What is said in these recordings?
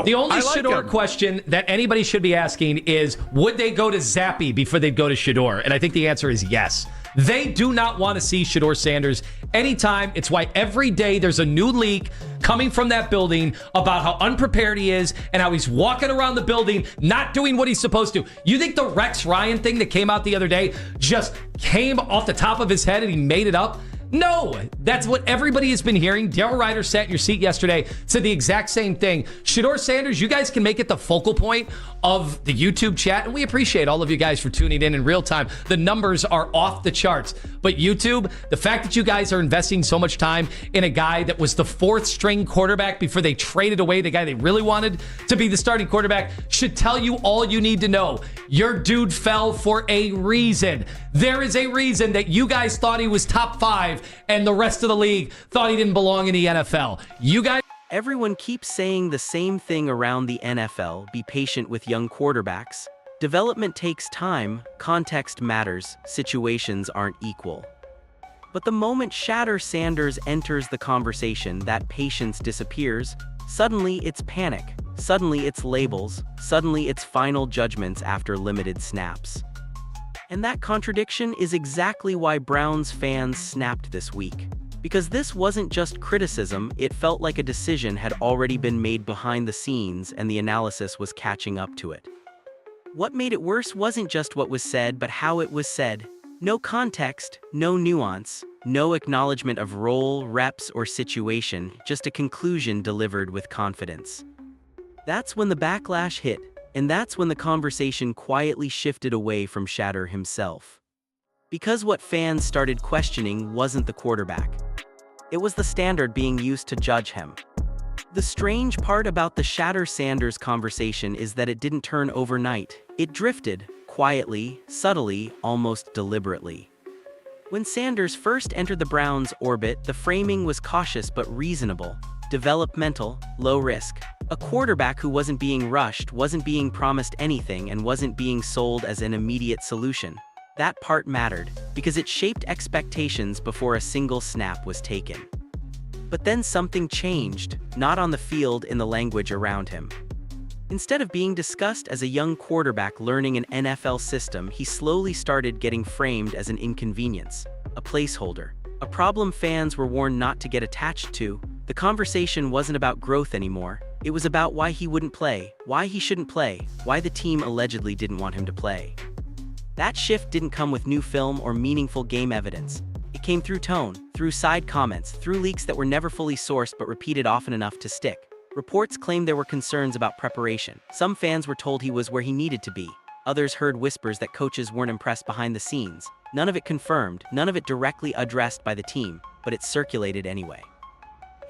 The only Shedeur question that anybody should be asking is, would they go to Zappy before they'd go to Shedeur? And I think the answer is yes. They do not want to see Shedeur Sanders anytime. It's why every day there's a new leak coming from that building about how unprepared he is and how he's walking around the building not doing what he's supposed to. You think the Rex Ryan thing that came out the other day just came off the top of his head and he made it up? No, that's what everybody has been hearing. Daryl Ryder sat in your seat yesterday, said the exact same thing. Shedeur Sanders, you guys can make it the focal point of the YouTube chat, and we appreciate all of you guys for tuning in real time. The numbers are off the charts. But YouTube, the fact that you guys are investing so much time in a guy that was the fourth string quarterback before they traded away the guy they really wanted to be the starting quarterback should tell you all you need to know. Your dude fell for a reason. There is a reason that you guys thought he was top 5 and the rest of the league thought he didn't belong in the NFL. You guys... Everyone keeps saying the same thing around the NFL. Be patient with young quarterbacks. Development takes time, context matters, situations aren't equal. But the moment Shedeur Sanders enters the conversation, that patience disappears. Suddenly it's panic. Suddenly it's labels. Suddenly it's final judgments after limited snaps. And that contradiction is exactly why Browns fans snapped this week. Because this wasn't just criticism, it felt like a decision had already been made behind the scenes and the analysis was catching up to it. What made it worse wasn't just what was said, but how it was said. No context, no nuance, no acknowledgement of role, reps, or situation, just a conclusion delivered with confidence. That's when the backlash hit, and that's when the conversation quietly shifted away from Shedeur himself. Because what fans started questioning wasn't the quarterback. It was the standard being used to judge him. The strange part about the Shedeur Sanders conversation is that it didn't turn overnight. It drifted, quietly, subtly, almost deliberately. When Sanders first entered the Browns' orbit, the framing was cautious but reasonable, developmental, low risk. A quarterback who wasn't being rushed, wasn't being promised anything, and wasn't being sold as an immediate solution. That part mattered, because it shaped expectations before a single snap was taken. But then something changed, not on the field, in the language around him. Instead of being discussed as a young quarterback learning an NFL system, he slowly started getting framed as an inconvenience, a placeholder, a problem fans were warned not to get attached to. The conversation wasn't about growth anymore. It was about why he wouldn't play, why he shouldn't play, why the team allegedly didn't want him to play. That shift didn't come with new film or meaningful game evidence. It came through tone, through side comments, through leaks that were never fully sourced but repeated often enough to stick. Reports claimed there were concerns about preparation. Some fans were told he was where he needed to be. Others heard whispers that coaches weren't impressed behind the scenes. None of it confirmed, none of it directly addressed by the team, but it circulated anyway.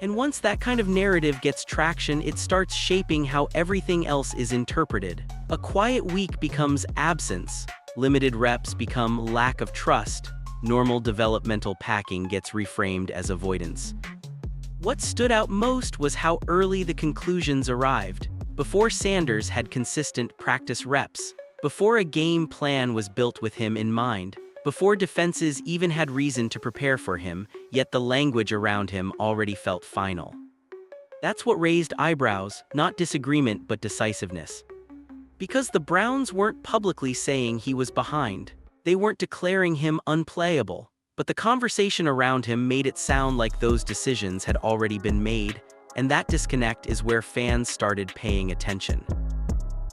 And once that kind of narrative gets traction, it starts shaping how everything else is interpreted. A quiet week becomes absence. Limited reps become lack of trust. Normal developmental packing gets reframed as avoidance. What stood out most was how early the conclusions arrived. Before Sanders had consistent practice reps, before a game plan was built with him in mind, before defenses even had reason to prepare for him, yet the language around him already felt final. That's what raised eyebrows, not disagreement but decisiveness. Because the Browns weren't publicly saying he was behind. They weren't declaring him unplayable. But the conversation around him made it sound like those decisions had already been made, and that disconnect is where fans started paying attention.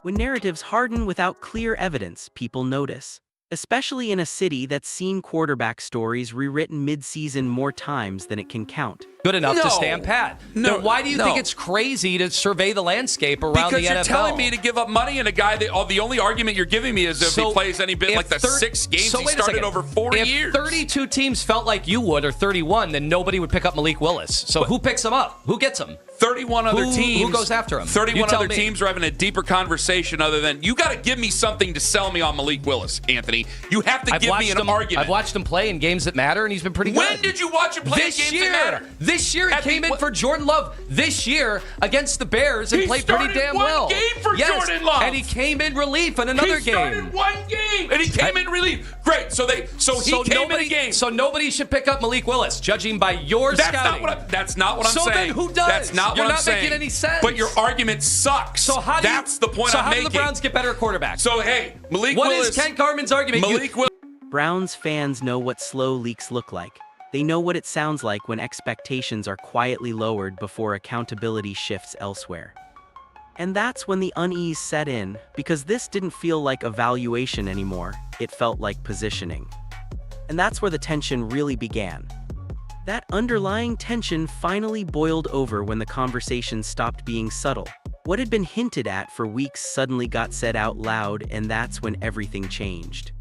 When narratives harden without clear evidence, people notice. Especially in a city that's seen quarterback stories rewritten mid-season more times than it can count. Good enough to stand pat. Then why do you think it's crazy to survey the landscape around the NFL? Because you're telling me to give up money in a guy that the only argument you're giving me is if he plays any bit like the 6 games he started over 4 years. If 32 teams felt like you would, or 31, then nobody would pick up Malik Willis. So who picks him up? Who gets him? 31 other teams. Who goes after him? 31 other teams are having a deeper conversation other than, you got to give me something to sell me on Malik Willis, Anthony. You have to give me an argument. I've watched him play in games that matter, and he's been pretty good. When did you watch him play in games that matter? This year, he came in for Jordan Love this year against the Bears and played pretty damn well. He started one game for Jordan Love. And he came in relief in another game. He started one game, and he came in relief. Great. So he came in a game. So nobody should pick up Malik Willis, judging by your scouting. That's not what I'm saying. So then who does? That's not not You're what I'm not saying. making any sense. But your argument sucks. So That's the point I'm making. So how do the Browns get better quarterbacks? So, hey, Malik What Willis. is Ken Carman's argument? Browns fans know what slow leaks look like. They know what it sounds like when expectations are quietly lowered before accountability shifts elsewhere. And that's when the unease set in, because this didn't feel like evaluation anymore, it felt like positioning. And that's where the tension really began. That underlying tension finally boiled over when the conversation stopped being subtle. What had been hinted at for weeks suddenly got said out loud, and that's when everything changed.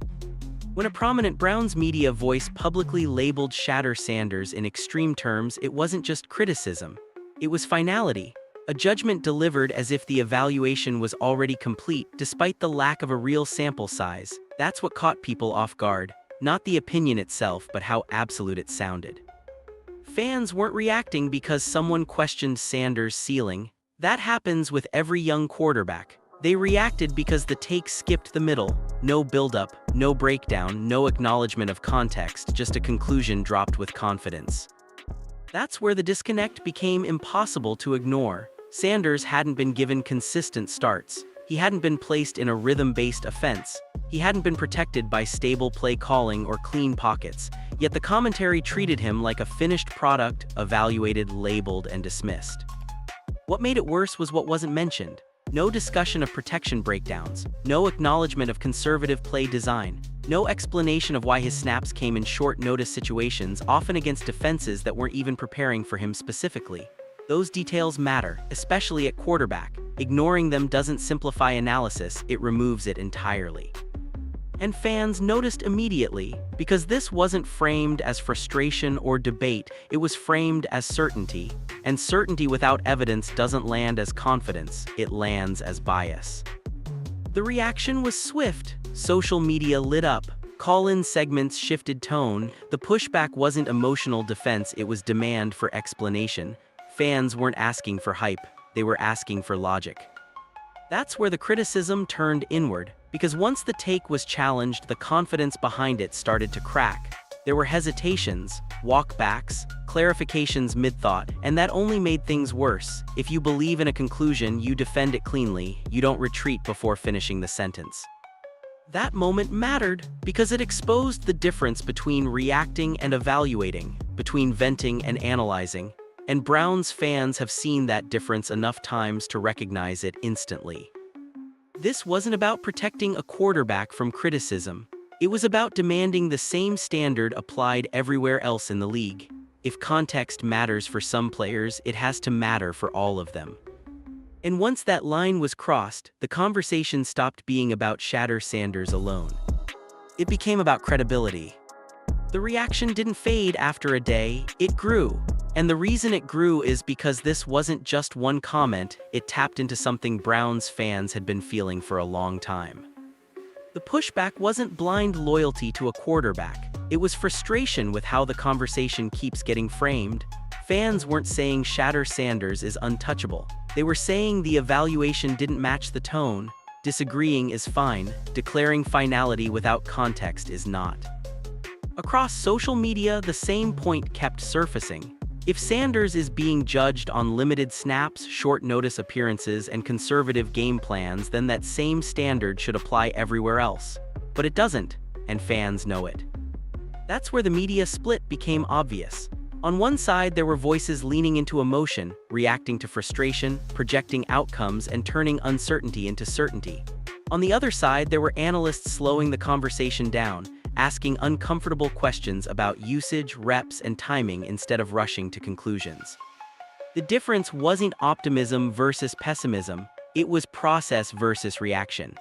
When a prominent Browns media voice publicly labeled Shedeur Sanders in extreme terms, it wasn't just criticism. It was finality, a judgment delivered as if the evaluation was already complete despite the lack of a real sample size. That's what caught people off guard, not the opinion itself, but how absolute it sounded. Fans weren't reacting because someone questioned Sanders' ceiling. That happens with every young quarterback. They reacted because the take skipped the middle. No build-up, no breakdown, no acknowledgement of context, just a conclusion dropped with confidence. That's where the disconnect became impossible to ignore. Sanders hadn't been given consistent starts. He hadn't been placed in a rhythm-based offense. He hadn't been protected by stable play calling or clean pockets. Yet the commentary treated him like a finished product, evaluated, labeled, and dismissed. What made it worse was what wasn't mentioned. No discussion of protection breakdowns, no acknowledgement of conservative play design, no explanation of why his snaps came in short-notice situations, often against defenses that weren't even preparing for him specifically. Those details matter, especially at quarterback. Ignoring them doesn't simplify analysis, it removes it entirely. And fans noticed immediately, because this wasn't framed as frustration or debate, it was framed as certainty. And certainty without evidence doesn't land as confidence, it lands as bias. The reaction was swift. Social media lit up. Call-in segments shifted tone. The pushback wasn't emotional defense, it was demand for explanation. Fans weren't asking for hype, they were asking for logic. That's where the criticism turned inward, because once the take was challenged, the confidence behind it started to crack. There were hesitations, walkbacks, clarifications mid-thought, and that only made things worse. If you believe in a conclusion, you defend it cleanly, you don't retreat before finishing the sentence. That moment mattered because it exposed the difference between reacting and evaluating, between venting and analyzing, and Browns fans have seen that difference enough times to recognize it instantly. This wasn't about protecting a quarterback from criticism. It was about demanding the same standard applied everywhere else in the league. If context matters for some players, it has to matter for all of them. And once that line was crossed, the conversation stopped being about Shedeur Sanders alone. It became about credibility. The reaction didn't fade after a day, it grew. And the reason it grew is because this wasn't just one comment, it tapped into something Browns fans had been feeling for a long time. The pushback wasn't blind loyalty to a quarterback, it was frustration with how the conversation keeps getting framed. Fans weren't saying Shedeur Sanders is untouchable. They were saying the evaluation didn't match the tone. Disagreeing is fine, declaring finality without context is not. Across social media, the same point kept surfacing. If Sanders is being judged on limited snaps, short notice appearances, and conservative game plans, then that same standard should apply everywhere else. But it doesn't, and fans know it. That's where the media split became obvious. On one side, there were voices leaning into emotion, reacting to frustration, projecting outcomes, and turning uncertainty into certainty. On the other side, there were analysts slowing the conversation down, asking uncomfortable questions about usage, reps, and timing instead of rushing to conclusions. The difference wasn't optimism versus pessimism, it was process versus reaction.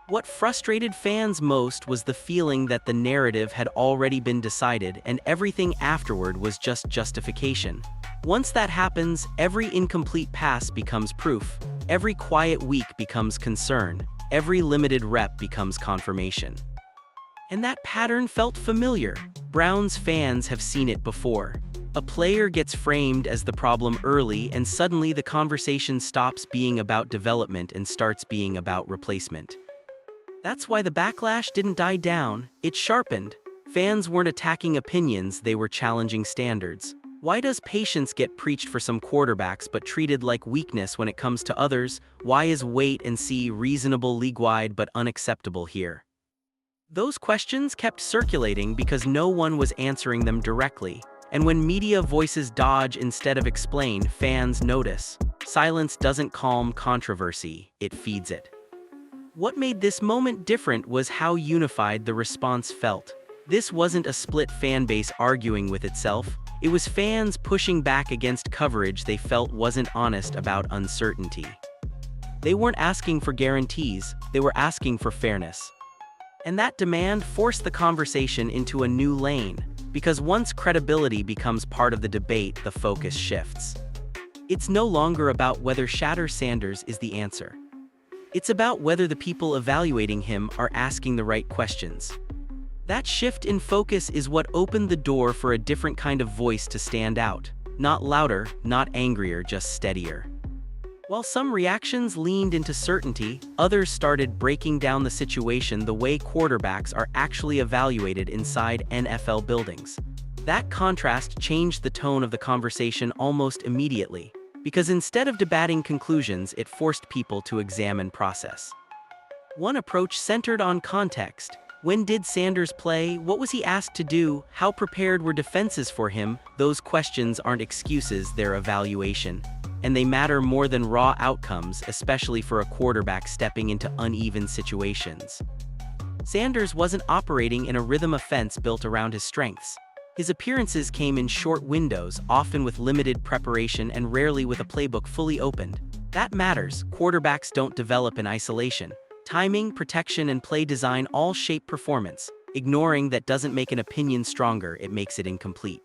What frustrated fans most was the feeling that the narrative had already been decided and everything afterward was just justification. Once that happens, every incomplete pass becomes proof, every quiet week becomes concern, every limited rep becomes confirmation. And that pattern felt familiar. Browns fans have seen it before. A player gets framed as the problem early, and suddenly the conversation stops being about development and starts being about replacement. That's why the backlash didn't die down, it sharpened. Fans weren't attacking opinions, they were challenging standards. Why does patience get preached for some quarterbacks but treated like weakness when it comes to others? Why is wait and see reasonable league-wide but unacceptable here? Those questions kept circulating because no one was answering them directly, and when media voices dodge instead of explain, fans notice. Silence doesn't calm controversy, it feeds it. What made this moment different was how unified the response felt. This wasn't a split fan base arguing with itself. It was fans pushing back against coverage they felt wasn't honest about uncertainty. They weren't asking for guarantees, they were asking for fairness. And that demand forced the conversation into a new lane, because once credibility becomes part of the debate, the focus shifts. It's no longer about whether Shedeur Sanders is the answer. It's about whether the people evaluating him are asking the right questions. That shift in focus is what opened the door for a different kind of voice to stand out. Not louder, not angrier, just steadier. While some reactions leaned into certainty, others started breaking down the situation the way quarterbacks are actually evaluated inside NFL buildings. That contrast changed the tone of the conversation almost immediately, because instead of debating conclusions, it forced people to examine process. One approach centered on context. When did Sanders play? What was he asked to do? How prepared were defenses for him? Those questions aren't excuses, they're evaluation. And they matter more than raw outcomes, especially for a quarterback stepping into uneven situations. Sanders wasn't operating in a rhythm offense built around his strengths. His appearances came in short windows, often with limited preparation and rarely with a playbook fully opened. That matters. Quarterbacks don't develop in isolation. Timing, protection, and play design all shape performance. Ignoring that doesn't make an opinion stronger, it makes it incomplete.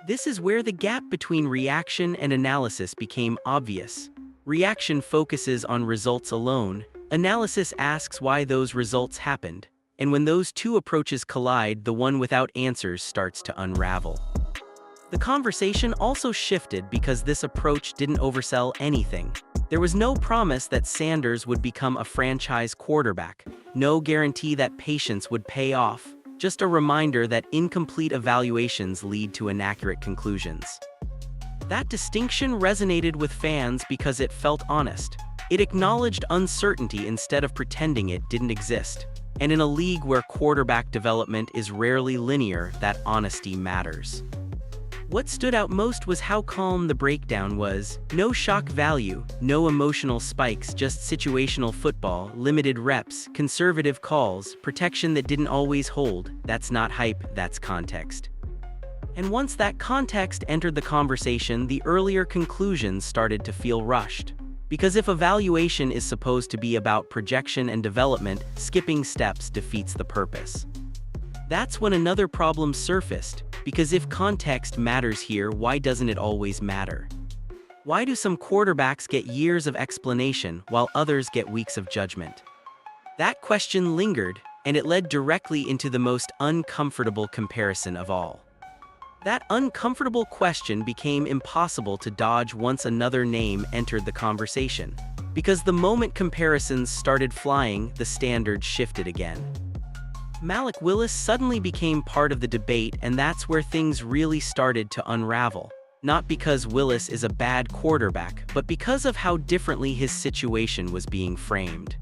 This is where the gap between reaction and analysis became obvious. Reaction focuses on results alone. Analysis asks why those results happened. And when those two approaches collide, the one without answers starts to unravel. The conversation also shifted because this approach didn't oversell anything. There was no promise that Sanders would become a franchise quarterback, no guarantee that patience would pay off, just a reminder that incomplete evaluations lead to inaccurate conclusions. That distinction resonated with fans because it felt honest. It acknowledged uncertainty instead of pretending it didn't exist. And in a league where quarterback development is rarely linear, that honesty matters. What stood out most was how calm the breakdown was. No shock value, no emotional spikes, just situational football, limited reps, conservative calls, protection that didn't always hold. That's not hype, that's context. And once that context entered the conversation, the earlier conclusions started to feel rushed. Because if evaluation is supposed to be about projection and development, skipping steps defeats the purpose. That's when another problem surfaced, because if context matters here, why doesn't it always matter? Why do some quarterbacks get years of explanation while others get weeks of judgment? That question lingered, and it led directly into the most uncomfortable comparison of all. That uncomfortable question became impossible to dodge once another name entered the conversation. Because the moment comparisons started flying, the standard shifted again. Malik Willis suddenly became part of the debate, and that's where things really started to unravel. Not because Willis is a bad quarterback, but because of how differently his situation was being framed.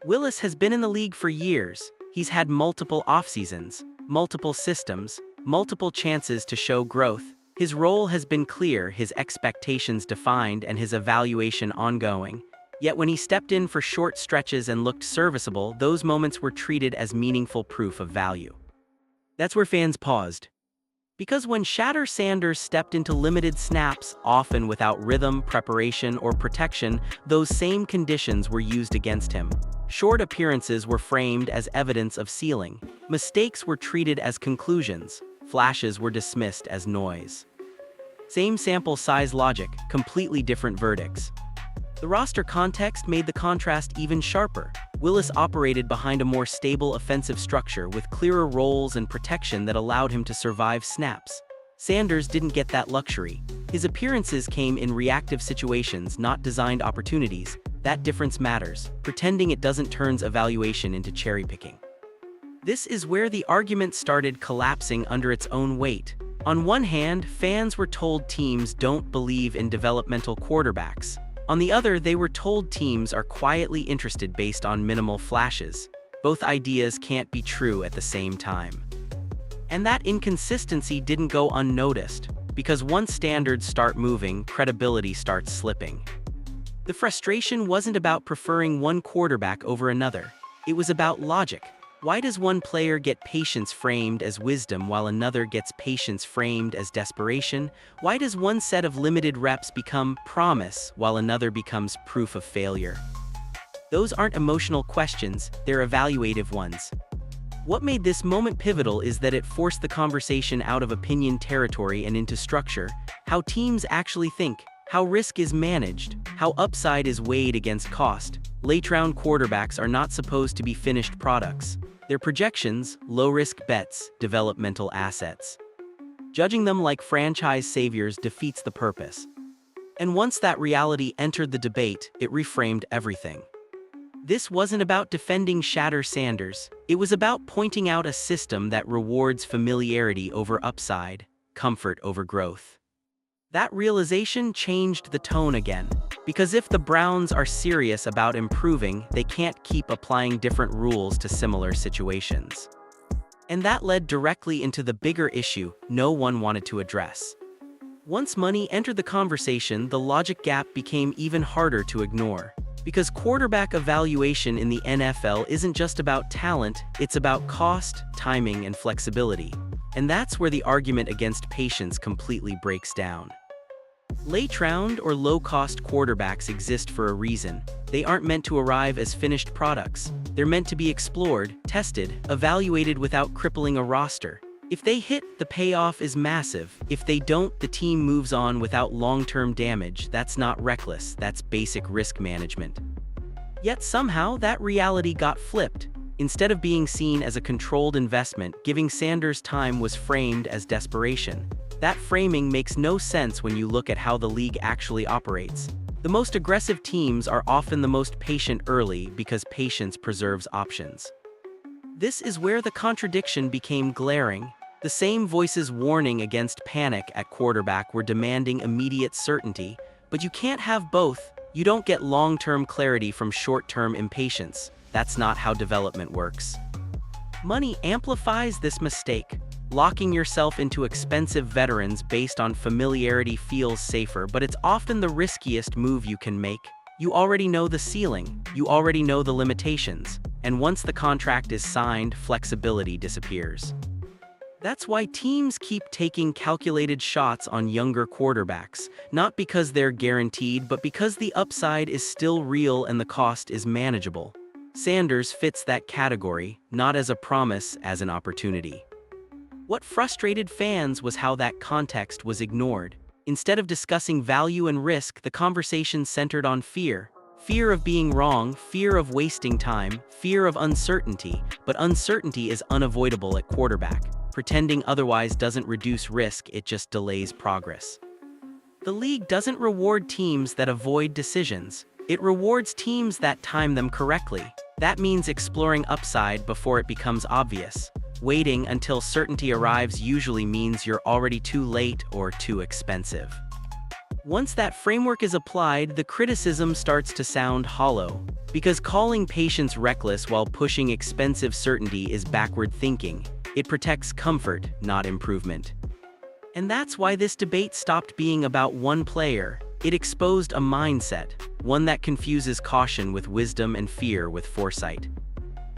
Willis has been in the league for years. He's had multiple offseasons, multiple systems, multiple chances to show growth. His role has been clear, his expectations defined, and his evaluation ongoing. Yet when he stepped in for short stretches and looked serviceable, those moments were treated as meaningful proof of value. That's where fans paused. Because when Shedeur Sanders stepped into limited snaps, often without rhythm, preparation, or protection, those same conditions were used against him. Short appearances were framed as evidence of ceiling. Mistakes were treated as conclusions. Flashes were dismissed as noise. Same sample size logic, completely different verdicts. The roster context made the contrast even sharper. Willis operated behind a more stable offensive structure with clearer roles and protection that allowed him to survive snaps. Sanders didn't get that luxury. His appearances came in reactive situations, not designed opportunities. That difference matters. Pretending it doesn't turns evaluation into cherry-picking. This is where the argument started collapsing under its own weight. On one hand, fans were told teams don't believe in developmental quarterbacks. On the other, they were told teams are quietly interested based on minimal flashes. Both ideas can't be true at the same time. And that inconsistency didn't go unnoticed, because once standards start moving, credibility starts slipping. The frustration wasn't about preferring one quarterback over another. It was about logic. Why does one player get patience framed as wisdom while another gets patience framed as desperation? Why does one set of limited reps become promise while another becomes proof of failure? Those aren't emotional questions, they're evaluative ones. What made this moment pivotal is that it forced the conversation out of opinion territory and into structure, how teams actually think, how risk is managed, how upside is weighed against cost. Late-round quarterbacks are not supposed to be finished products. They're projections, low-risk bets, developmental assets. Judging them like franchise saviors defeats the purpose. And once that reality entered the debate, it reframed everything. This wasn't about defending Shedeur Sanders. It was about pointing out a system that rewards familiarity over upside, comfort over growth. That realization changed the tone again. Because if the Browns are serious about improving, they can't keep applying different rules to similar situations. And that led directly into the bigger issue no one wanted to address. Once money entered the conversation, the logic gap became even harder to ignore. Because quarterback evaluation in the NFL isn't just about talent, it's about cost, timing, and flexibility. And that's where the argument against patience completely breaks down. Late-round or low-cost quarterbacks exist for a reason. They aren't meant to arrive as finished products. They're meant to be explored, tested, evaluated without crippling a roster. If they hit, the payoff is massive. If they don't, the team moves on without long-term damage. That's not reckless, that's basic risk management. Yet somehow, that reality got flipped. Instead of being seen as a controlled investment, giving Sanders time was framed as desperation. That framing makes no sense when you look at how the league actually operates. The most aggressive teams are often the most patient early because patience preserves options. This is where the contradiction became glaring. The same voices warning against panic at quarterback were demanding immediate certainty, but you can't have both. You don't get long-term clarity from short-term impatience. That's not how development works. Money amplifies this mistake. Locking yourself into expensive veterans based on familiarity feels safer, but it's often the riskiest move you can make. You already know the ceiling, you already know the limitations, and once the contract is signed, flexibility disappears. That's why teams keep taking calculated shots on younger quarterbacks, not because they're guaranteed, but because the upside is still real and the cost is manageable. Sanders fits that category, not as a promise, as an opportunity. What frustrated fans was how that context was ignored. Instead of discussing value and risk, the conversation centered on fear. Fear of being wrong, fear of wasting time, fear of uncertainty. But uncertainty is unavoidable at quarterback. Pretending otherwise doesn't reduce risk, it just delays progress. The league doesn't reward teams that avoid decisions. It rewards teams that time them correctly. That means exploring upside before it becomes obvious. Waiting until certainty arrives usually means you're already too late or too expensive. Once that framework is applied, the criticism starts to sound hollow. Because calling patience reckless while pushing expensive certainty is backward thinking. It protects comfort, not improvement. And that's why this debate stopped being about one player. It exposed a mindset, one that confuses caution with wisdom and fear with foresight.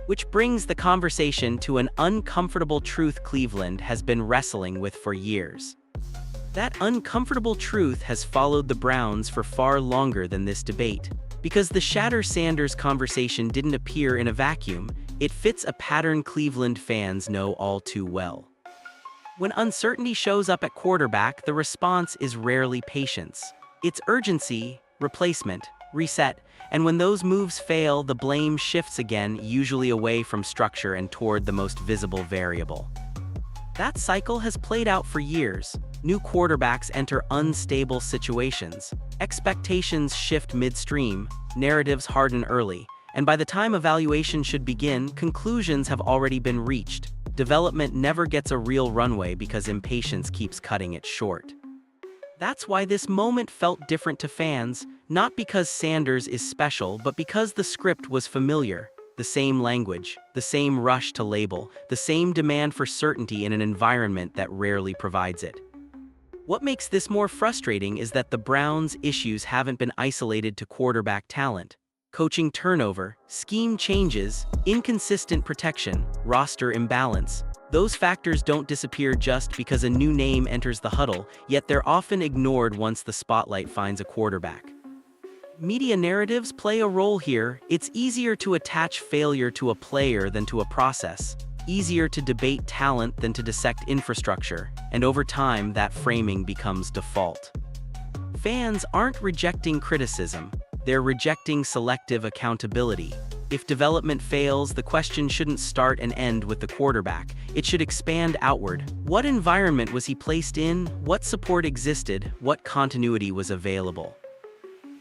Which brings the conversation to an uncomfortable truth Cleveland has been wrestling with for years. That uncomfortable truth has followed the Browns for far longer than this debate. Because the Shedeur Sanders conversation didn't appear in a vacuum, it fits a pattern Cleveland fans know all too well. When uncertainty shows up at quarterback, the response is rarely patience. It's urgency, replacement, reset, and when those moves fail, the blame shifts again, usually away from structure and toward the most visible variable. That cycle has played out for years. New quarterbacks enter unstable situations. Expectations shift midstream, narratives harden early, and by the time evaluation should begin, conclusions have already been reached. development never gets a real runway because impatience keeps cutting it short. That's why this moment felt different to fans, not because Sanders is special, but because the script was familiar. The same language, the same rush to label, the same demand for certainty in an environment that rarely provides it. What makes this more frustrating is that the Browns' issues haven't been isolated to quarterback talent. Coaching turnover, scheme changes, inconsistent protection, roster imbalance. Those factors don't disappear just because a new name enters the huddle, yet they're often ignored once the spotlight finds a quarterback. Media narratives play a role here. It's easier to attach failure to a player than to a process, easier to debate talent than to dissect infrastructure, and over time that framing becomes default. Fans aren't rejecting criticism, they're rejecting selective accountability. If development fails, the question shouldn't start and end with the quarterback. It should expand outward. What environment was he placed in? What support existed? What continuity was available?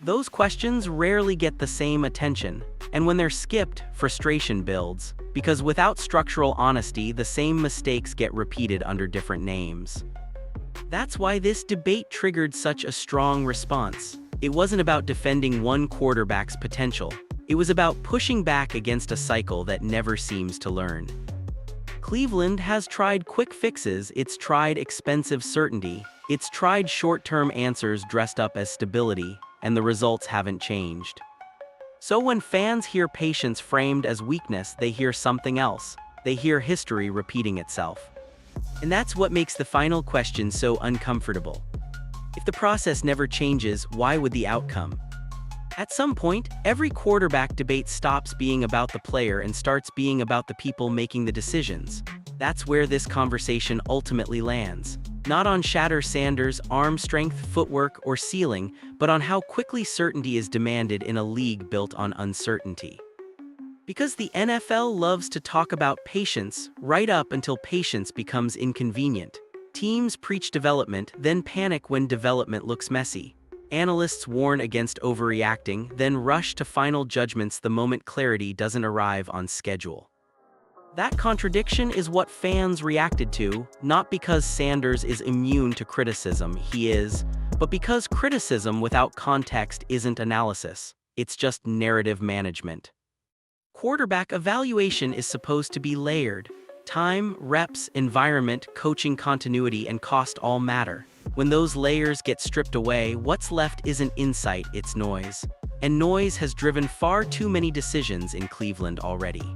Those questions rarely get the same attention, and when they're skipped, frustration builds, because without structural honesty, the same mistakes get repeated under different names. That's why this debate triggered such a strong response. It wasn't about defending one quarterback's potential. It was about pushing back against a cycle that never seems to learn. Cleveland has tried quick fixes, it's tried expensive certainty, it's tried short-term answers dressed up as stability, and the results haven't changed. So when fans hear patience framed as weakness, they hear something else. They hear history repeating itself. And that's what makes the final question so uncomfortable. If the process never changes, why would the outcome? At some point, every quarterback debate stops being about the player and starts being about the people making the decisions. That's where this conversation ultimately lands. Not on Shedeur Sanders' arm strength, footwork, or ceiling, but on how quickly certainty is demanded in a league built on uncertainty. Because the NFL loves to talk about patience right up until patience becomes inconvenient. Teams preach development, then panic when development looks messy. Analysts warn against overreacting, then rush to final judgments the moment clarity doesn't arrive on schedule. That contradiction is what fans reacted to, not because Sanders is immune to criticism, he is, but because criticism without context isn't analysis, it's just narrative management. Quarterback evaluation is supposed to be layered. Time, reps, environment, coaching continuity, and cost all matter. When those layers get stripped away, what's left isn't insight, it's noise. And noise has driven far too many decisions in Cleveland already.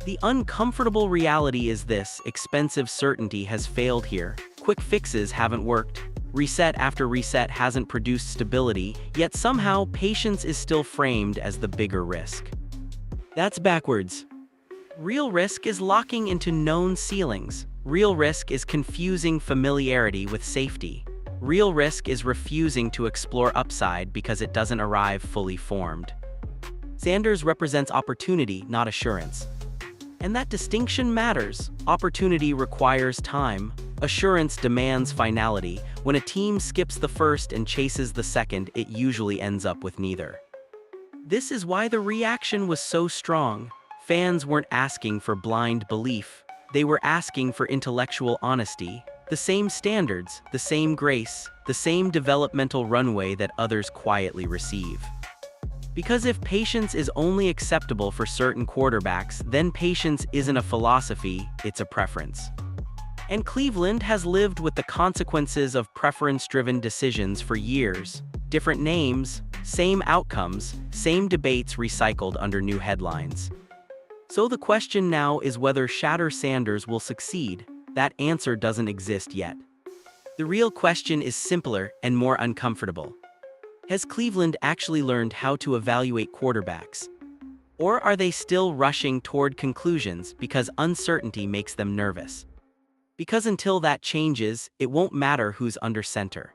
The uncomfortable reality is this: expensive certainty has failed here. Quick fixes haven't worked. Reset after reset hasn't produced stability, yet somehow patience is still framed as the bigger risk. That's backwards. Real risk is locking into known ceilings. Real risk is confusing familiarity with safety. Real risk is refusing to explore upside because it doesn't arrive fully formed. Sanders represents opportunity, not assurance. And that distinction matters. Opportunity requires time. Assurance demands finality. When a team skips the first and chases the second, it usually ends up with neither. This is why the reaction was so strong. Fans weren't asking for blind belief. They were asking for intellectual honesty. The same standards, the same grace, the same developmental runway that others quietly receive. Because if patience is only acceptable for certain quarterbacks, then patience isn't a philosophy, it's a preference. And Cleveland has lived with the consequences of preference-driven decisions for years. Different names, same outcomes, same debates recycled under new headlines. So the question now is whether Shedeur Sanders will succeed. That answer doesn't exist yet. The real question is simpler and more uncomfortable. Has Cleveland actually learned how to evaluate quarterbacks? Or are they still rushing toward conclusions because uncertainty makes them nervous? Because until that changes, it won't matter who's under center.